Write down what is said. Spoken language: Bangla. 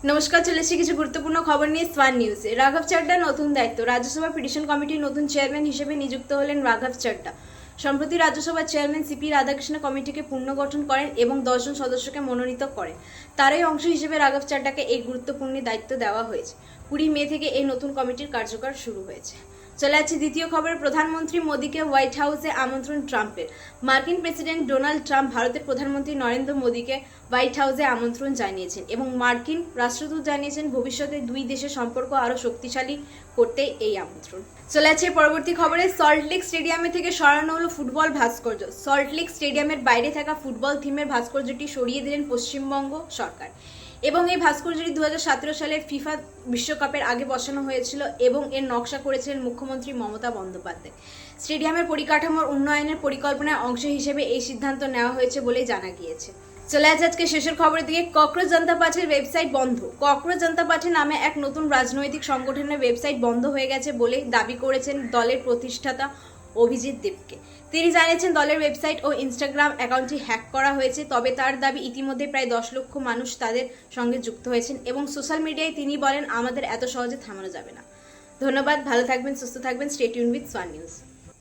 নমস্কার, চলে এসেছি কিছু গুরুত্বপূর্ণ খবর নিয়ে সোয়ান নিউজে। রাঘব চাড্ডা নতুন দায়িত্ব। রাজ্যসভা পিটিশন কমিটির নতুন চেয়ারম্যান হিসেবে নিযুক্ত হলেন রাঘব চাড্ডা। সম্প্রতি রাজ্যসভার চেয়ারম্যান সিপি রাধাকৃষ্ণ কমিটিকে পুনর্গঠন করেন এবং 10 জন সদস্যকে মনোনীত করেন। তারই অংশ হিসেবে রাঘব চাড্ডাকে এই গুরুত্বপূর্ণ দায়িত্ব দেওয়া হয়েছে। 20 মে থেকে এই নতুন কমিটির কার্যকর শুরু হয়েছে। চলে আছে দ্বিতীয় খবর। প্রধানমন্ত্রী মোদীকে হোয়াইট হাউসে আমন্ত্রণ ট্রাম্পের। মার্কিন প্রেসিডেন্ট ডোনাল্ড ট্রাম্প ভারতের প্রধানমন্ত্রী নরেন্দ্র মোদীকে হোয়াইট হাউসে আমন্ত্রণ জানিয়েছেন এবং মার্কিন রাষ্ট্রদূত জানিয়েছেন ভবিষ্যতে দুই দেশের সম্পর্ক আরও শক্তিশালী করতে এই আমন্ত্রণ। চলে আছে পরবর্তী খবরে। সল্টলেক স্টেডিয়ামে থেকে সরানো হলো ফুটবল ভাস্কর্য। সল্টলেক স্টেডিয়ামের বাইরে থাকা ফুটবল থিমের ভাস্কর্যটি সরিয়ে দিলেন পশ্চিমবঙ্গ সরকার এবং এই ভাস্কর্যটি 2017 সালে ফিফা বিশ্বকাপের আগে বসানো হয়েছিল এবং এর নকশা করেছিলেন মুখ্যমন্ত্রী মমতা বন্দ্যোপাধ্যায়। স্টেডিয়ামের পরিকাঠামোর উন্নয়নের পরিকল্পনার অংশ হিসেবে এই সিদ্ধান্ত নেওয়া হয়েছে বলে জানা গিয়েছে। চলে আছে আজকে শেষের খবরের দিকে। ককরোচ জনতা পার্টির ওয়েবসাইট বন্ধ। ককরোচ জনতা পার্টি নামে এক নতুন রাজনৈতিক সংগঠনের ওয়েবসাইট বন্ধ হয়ে গেছে বলে দাবি করেছেন দলের প্রতিষ্ঠাতা অভিজিৎ দেবকে। তিনি জানিয়েছেন দলের ওয়েবসাইট ও ইনস্টাগ্রাম অ্যাকাউন্টটি হ্যাক করা হয়েছে, তবে তার দাবি ইতিমধ্যে প্রায় 10 লক্ষ মানুষ তাদের সঙ্গে যুক্ত হয়েছেন এবং সোশ্যাল মিডিয়ায় তিনি বলেন আমাদের এত সহজে থামানো যাবে না। ধন্যবাদ, ভালো থাকবেন, সুস্থ থাকবেন। Stay tune with Swan news.